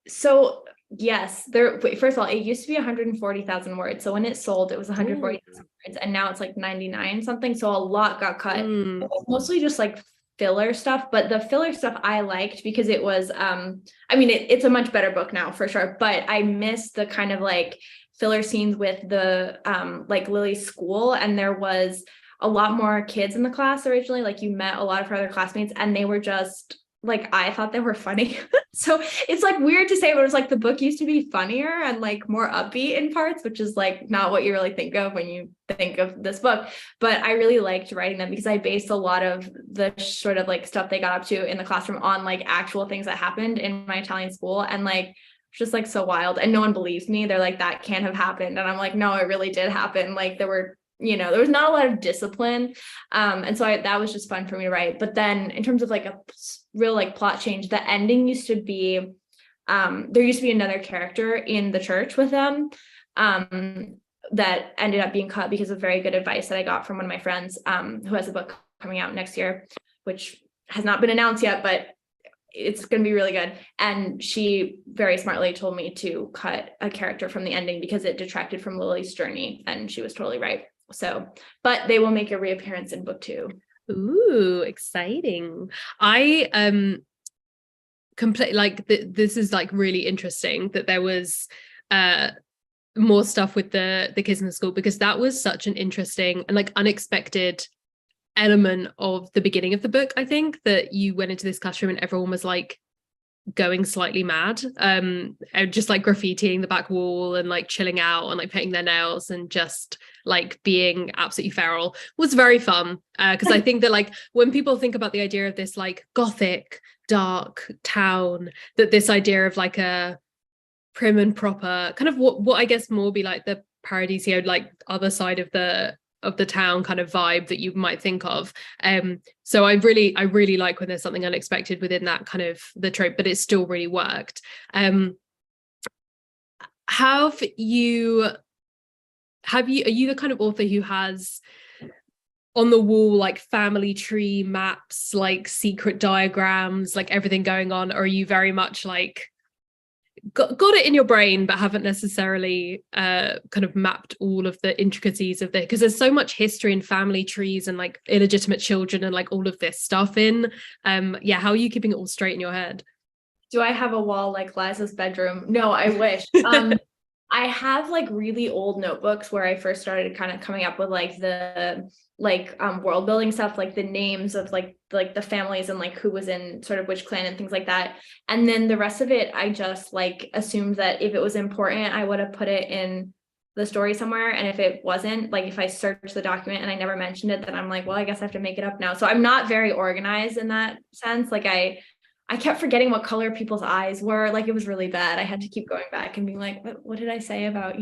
So yes, first of all, it used to be 140,000 words. So when it sold, it was 140,000 words, and now it's like 99 something. So a lot got cut. It was mostly just like filler stuff, but the filler stuff I liked because it was it's a much better book now for sure, but I missed the kind of like filler scenes with the like Lily's school, and there was a lot more kids in the class originally. Like you met a lot of her other classmates, and they were just like I thought they were funny. So it's like weird to say, but it was like the book used to be funnier and like more upbeat in parts, which is like not what you really think of when you think of this book. But I really liked writing them because I based a lot of the sort of like stuff they got up to in the classroom on like actual things that happened in my Italian school. And like just like so wild, and no one believes me. They're like, that can't have happened. And I'm like, no, it really did happen. Like there were, there was not a lot of discipline. And so that was just fun for me to write. But then in terms of like a real like plot change, the ending used to be, there used to be another character in the church with them, that ended up being cut because of very good advice that I got from one of my friends, who has a book coming out next year, which has not been announced yet, but it's going to be really good. And she very smartly told me to cut a character from the ending because it detracted from Lily's journey. And she was totally right. So, but they will make a reappearance in book 2. Ooh, exciting. I completely like this is like really interesting that there was more stuff with the kids in the school, because that was such an interesting and like unexpected element of the beginning of the book. I think that you went into this classroom and everyone was like going slightly mad, and just like graffitiing the back wall and like chilling out and like painting their nails and just like being absolutely feral. Was very fun, because I think that like when people think about the idea of this like gothic dark town, that this idea of like a prim and proper kind of what I guess more be like the Paradiso, like other side of the town kind of vibe that you might think of. So I really like when there's something unexpected within that kind of the trope, but it still really worked. Are you the kind of author who has on the wall like family tree maps, like secret diagrams, like everything going on, or are you very much like got it in your brain but haven't necessarily kind of mapped all of the intricacies of it, because there's so much history and family trees and like illegitimate children and like all of this stuff in how are you keeping it all straight in your head? Do I have a wall like Liza's bedroom? No, I wish. I have like really old notebooks where I first started kind of coming up with like the world building stuff, like the names of like the families and like who was in sort of which clan and things like that. And then the rest of it, I just like assumed that if it was important, I would have put it in the story somewhere. And if it wasn't, like if I searched the document and I never mentioned it, then I'm like, well, I guess I have to make it up now. So I'm not very organized in that sense. Like I kept forgetting what color people's eyes were. Like it was really bad. I had to keep going back and being like, what did I say about,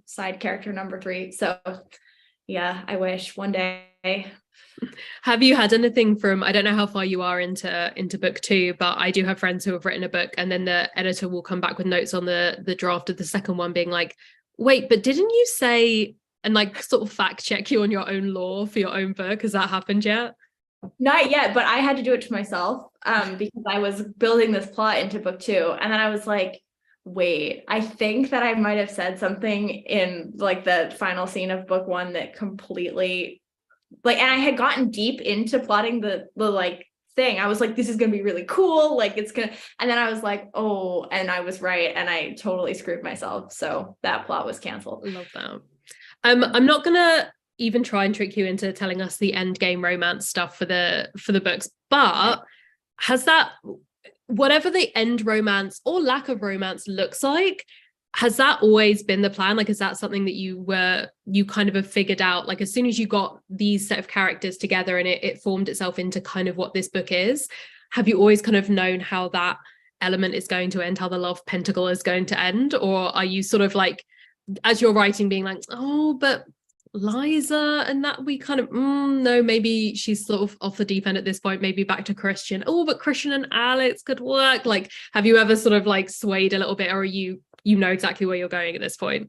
side character number 3? So yeah, I wish one day. Have you had anything from, I don't know how far you are into book 2, but I do have friends who have written a book and then the editor will come back with notes on the draft of the second one being like, wait, but didn't you say, and like sort of fact check you on your own lore for your own book? Has that happened yet? Not yet, but I had to do it to myself because I was building this plot into book 2. And then I was like, wait, I think that I might have said something in like the final scene of book 1 that completely like, and I had gotten deep into plotting the like thing. I was like, this is going to be really cool. Like it's going to, and then I was like, oh, and I was right. And I totally screwed myself. So that plot was canceled. Love that. I'm not going to even try and trick you into telling us the end game romance stuff for the books, but has that, whatever the end romance or lack of romance looks like, has that always been the plan? Like, is that something that you kind of have figured out, like as soon as you got these set of characters together and it formed itself into kind of what this book is, have you always kind of known how that element is going to end, how the love pentacle is going to end? Or are you sort of like, as you're writing, being like, oh, but Liza and that we kind of no, maybe she's sort of off the deep end at this point, maybe back to Christian, oh, but Christian and Alex could work? Like, have you ever sort of like swayed a little bit, or are you know exactly where you're going at this point?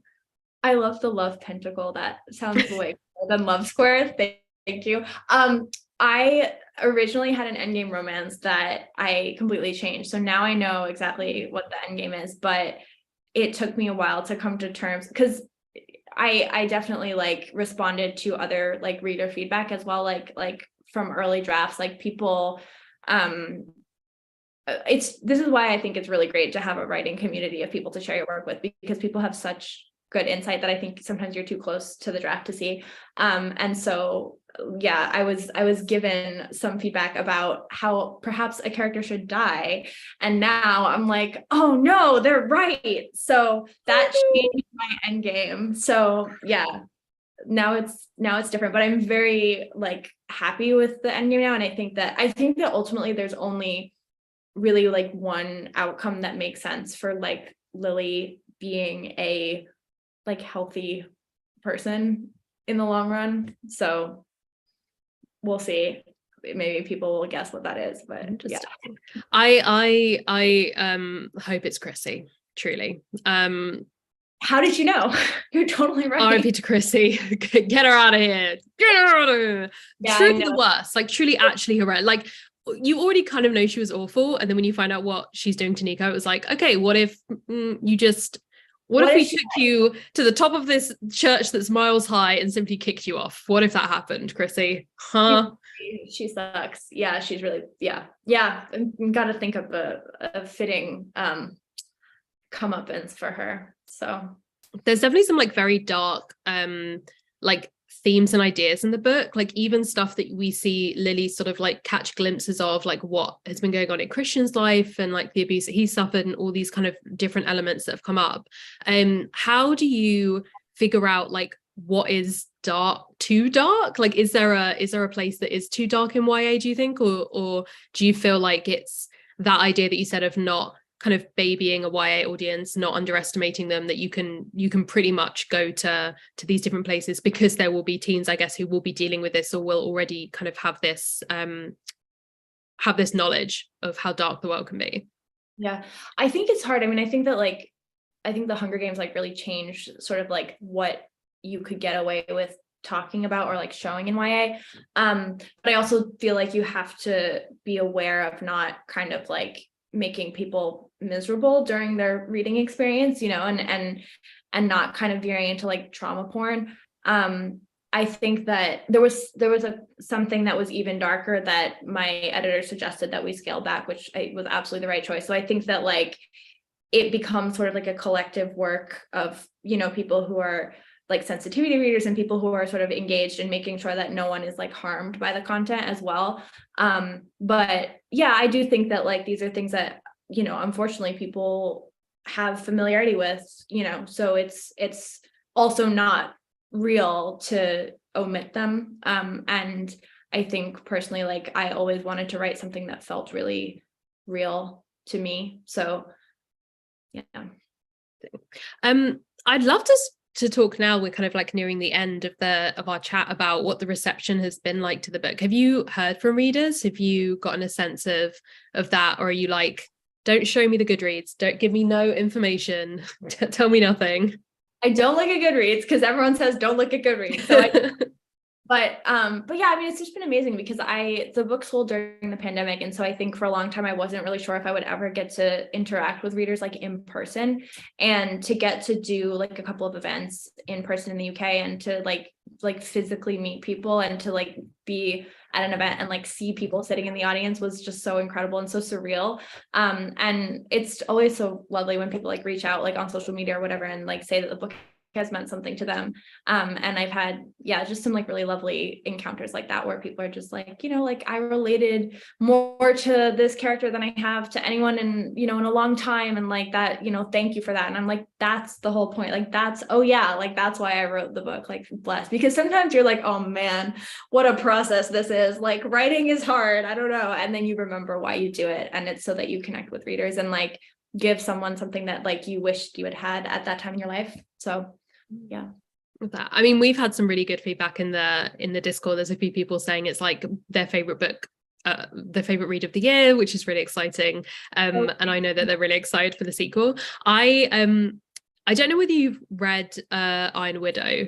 I love the love pentacle. That sounds way cooler than love square. Thank you. I originally had an endgame romance that I completely changed, so now I know exactly what the endgame is, but it took me a while to come to terms because I definitely like responded to other like reader feedback as well, like from early drafts, like people this is why I think it's really great to have a writing community of people to share your work with, because people have such good insight that I think sometimes you're too close to the draft to see. And so yeah, I was given some feedback about how perhaps a character should die, and now I'm like, oh no, they're right. So that changed my end game. So yeah, now it's different, but I'm very like happy with the end game now. And I think that ultimately there's only really like one outcome that makes sense for like Lily being a like healthy person in the long run. So we'll see. Maybe people will guess what that is, but yeah. I hope it's Chrissy, truly. How did you know? You're totally right. RIP to Chrissy. Get her out of here. Get her out of here. Yeah, Truly the worst. Like truly actually horrendous. Like you already kind of know she was awful. And then when you find out what she's doing to Nico, it was like, okay, what if you just what if we took you to the top of this church that's miles high and simply kicked you off? What if that happened, Chrissy? Huh? She sucks. Yeah, she's really, yeah. Gotta think of a fitting comeuppance for her. So there's definitely some like very dark like themes and ideas in the book, like even stuff that we see Lily sort of like catch glimpses of, like what has been going on in Christian's life and like the abuse that he suffered and all these kind of different elements that have come up. How do you figure out like what is too dark? Like is there a place that is too dark in YA, do you think, or do you feel like it's that idea that you said of not kind of babying a YA audience, not underestimating them, that you can pretty much go to these different places because there will be teens, I guess, who will be dealing with this or will already kind of have this knowledge of how dark the world can be? Yeah, I think it's hard. I mean, I think the Hunger Games like really changed sort of like what you could get away with talking about or like showing in YA. But I also feel like you have to be aware of not kind of like making people miserable during their reading experience, you know, and not kind of veering into like trauma porn. I think that there was something that was even darker that my editor suggested that we scale back, which was absolutely the right choice. So I think that like it becomes sort of like a collective work of, you know, people who are like sensitivity readers and people who are sort of engaged in making sure that no one is like harmed by the content as well. But yeah, I do think that like these are things that, you know, unfortunately people have familiarity with, you know, so it's also not real to omit them. And I think personally, like I always wanted to write something that felt really real to me. So yeah. I'd love to talk now. We're kind of like nearing the end of our chat about what the reception has been like to the book. Have you heard from readers? Have you gotten a sense of that, or are you like, don't show me the Goodreads, don't give me no information, tell me nothing? I don't look at Goodreads because everyone says don't look at Goodreads. So But yeah, I mean, it's just been amazing because the book sold during the pandemic. And so I think for a long time, I wasn't really sure if I would ever get to interact with readers like in person, and to get to do like a couple of events in person in the UK and to like physically meet people and to like be at an event and like see people sitting in the audience was just so incredible and so surreal. And it's always so lovely when people like reach out like on social media or whatever and like say that the book has meant something to them. And I've had, just some like really lovely encounters like that where people are just like, you know, like I related more to this character than I have to anyone in, you know, in a long time. And like that, you know, thank you for that. And I'm like, that's the whole point. Like, that's why I wrote the book, like blessed, because sometimes you're like, oh man, what a process this is. Like writing is hard. I don't know. And then you remember why you do it. And it's so that you connect with readers and like give someone something that like you wished you had at that time in your life. So yeah. That, I mean, we've had some really good feedback in the Discord. There's a few people saying it's like their favorite book, their favorite read of the year, which is really exciting. And I know that they're really excited for the sequel. I don't know whether you've read Iron Widow.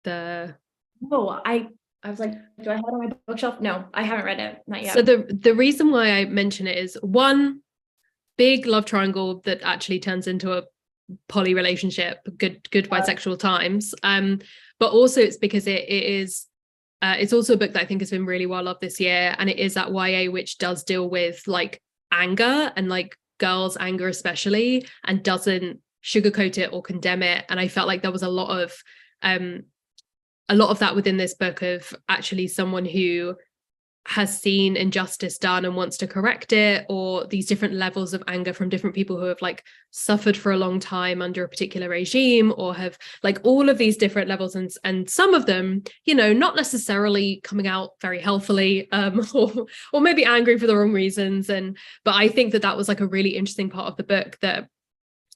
I was like, do I have it on my bookshelf? No, I haven't read it, not yet. So the reason why I mention it is, one, big love triangle that actually turns into a poly relationship, good bisexual times, but also it's because it is it's also a book that I think has been really well loved this year, and it is that YA which does deal with like anger and like girls' anger especially, and doesn't sugarcoat it or condemn it. And I felt like there was a lot of a lot of that within this book of actually someone who has seen injustice done and wants to correct it, or these different levels of anger from different people who have like suffered for a long time under a particular regime, or have like all of these different levels, and some of them, you know, not necessarily coming out very healthily, or maybe angry for the wrong reasons. But I think that was like a really interesting part of the book that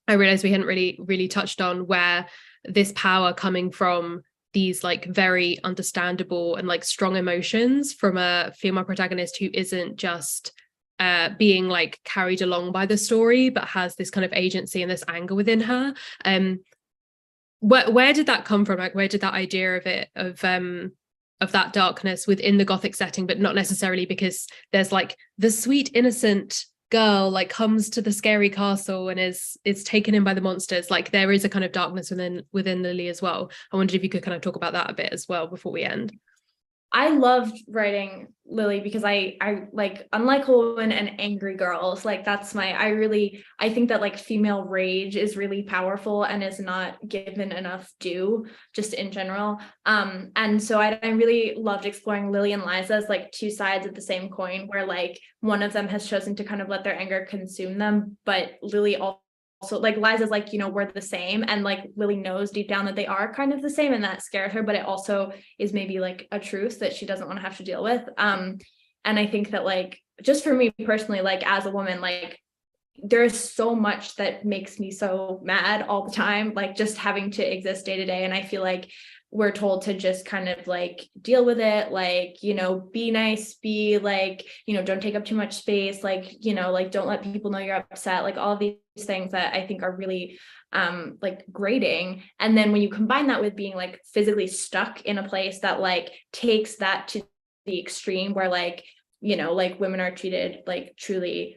I realized we hadn't really touched on, where this power coming from these like very understandable and like strong emotions from a female protagonist who isn't just being like carried along by the story, but has this kind of agency and this anger within her. Where did that come from? Like, where did that idea of it, of that darkness within the Gothic setting, but not necessarily because there's like the sweet innocent girl like comes to the scary castle and is taken in by the monsters. Like there is a kind of darkness within Lily as well. I wondered if you could kind of talk about that a bit as well before we end. I loved writing Lily because I like unlikable women and angry girls. Like that's I think that like female rage is really powerful and is not given enough due just in general. And so I really loved exploring Lily and Liza as like two sides of the same coin, where like one of them has chosen to kind of let their anger consume them, but Lily also like Liza's like, you know, we're the same, and like Lily knows deep down that they are kind of the same, and that scares her, but it also is maybe like a truth that she doesn't want to have to deal with. And I think that like just for me personally, like as a woman, like there's so much that makes me so mad all the time, like just having to exist day to day. And I feel like we're told to just kind of like deal with it, like, you know, be nice, be like, you know, don't take up too much space, like, you know, like don't let people know you're upset, like all of these things that I think are really like grating. And then when you combine that with being like physically stuck in a place that like takes that to the extreme, where like, you know, like women are treated like truly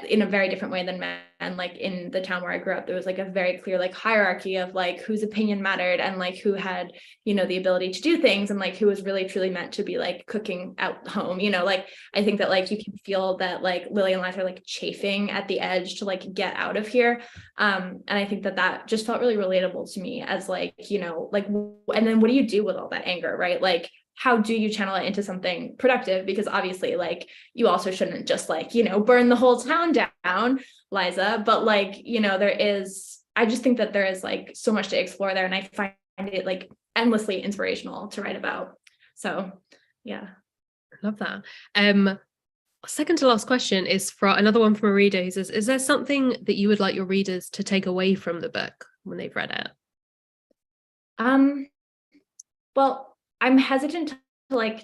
in a very different way than men. Like in the town where I grew up, there was like a very clear like hierarchy of like whose opinion mattered and like who had, you know, the ability to do things, and like who was really truly meant to be like cooking at home, you know. Like I think that like you can feel that like Lily and Liza are like chafing at the edge to like get out of here. And I think that just felt really relatable to me as like, you know, like, and then what do you do with all that anger, right? Like how do you channel it into something productive? Because obviously like you also shouldn't just like, you know, burn the whole town down, Liza, but like, you know, I just think that there is like so much to explore there, and I find it like endlessly inspirational to write about. So yeah. I love that. Second to last question is for another one from a reader who says, is there something that you would like your readers to take away from the book when they've read it? Well, I'm hesitant to like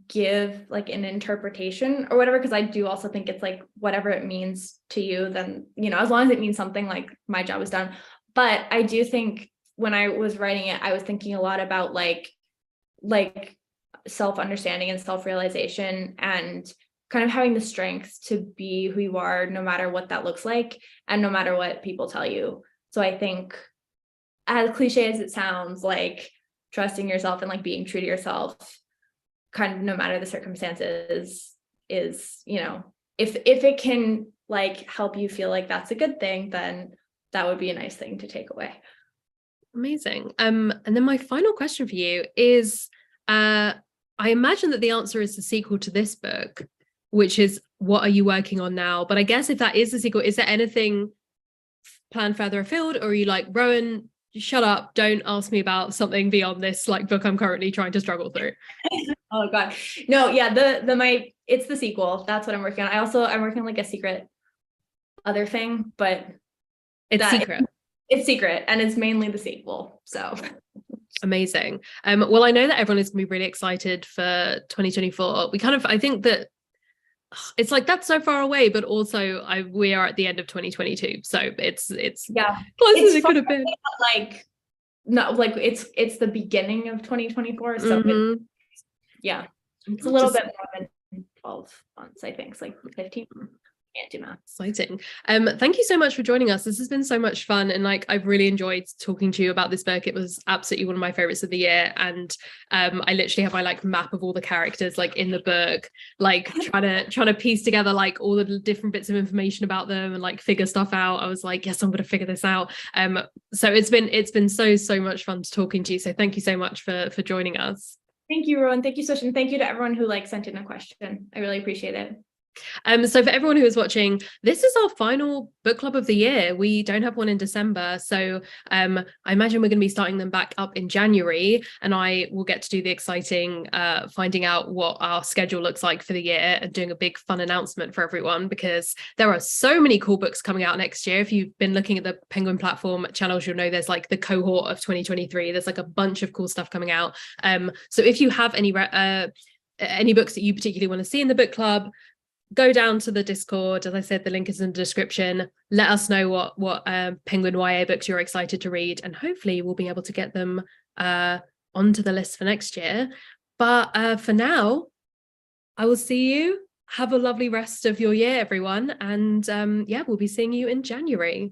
give like an interpretation or whatever, because I do also think it's like whatever it means to you, then, you know, as long as it means something, like my job is done. But I do think when I was writing it, I was thinking a lot about like self-understanding and self-realization, and kind of having the strength to be who you are no matter what that looks like and no matter what people tell you. So I think, as cliche as it sounds, like trusting yourself and like being true to yourself kind of no matter the circumstances is, you know, if it can like help you feel like that's a good thing, then that would be a nice thing to take away. Amazing. And then my final question for you is, I imagine that the answer is the sequel to this book, which is what are you working on now? But I guess if that is the sequel, is there anything planned further afield, or are you like, Rowan, shut up, don't ask me about something beyond this like book I'm currently trying to struggle through? Oh god, no, yeah, it's the sequel, that's what I'm working on. I'm working on like a secret other thing, but it's secret. It's secret, and it's mainly the sequel. So amazing. Well, I know that everyone is gonna be really excited for 2024. I think that it's like that's so far away, but also we are at the end of 2022, so it's yeah, close as it could have been. Like no, like it's the beginning of 2024, so yeah, it's a little bit more than 12 months, I think. It's like 15. can't do math. Exciting. Thank you so much for joining us. This has been so much fun, and like I've really enjoyed talking to you about this book. It was absolutely one of my favorites of the year, and I literally have my like map of all the characters like in the book, like trying to piece together like all the different bits of information about them and like figure stuff out. I was like, yes, I'm gonna figure this out. So it's been so much fun talking to you. So thank you so much for joining us. Thank you, Rowan. Thank you so much, and thank you to everyone who like sent in a question. I really appreciate it. So for everyone who is watching, this is our final book club of the year. We don't have one in December, so I imagine we're going to be starting them back up in January, and I will get to do the exciting finding out what our schedule looks like for the year and doing a big fun announcement for everyone, because there are so many cool books coming out next year. If you've been looking at the Penguin platform channels, you'll know there's like the cohort of 2023. There's like a bunch of cool stuff coming out. So if you have any books that you particularly want to see in the book club, go down to the Discord. As I said, the link is in the description. Let us know what Penguin YA books you're excited to read, and hopefully we'll be able to get them onto the list for next year. But for now, I will see you. Have a lovely rest of your year, everyone. And yeah, we'll be seeing you in January.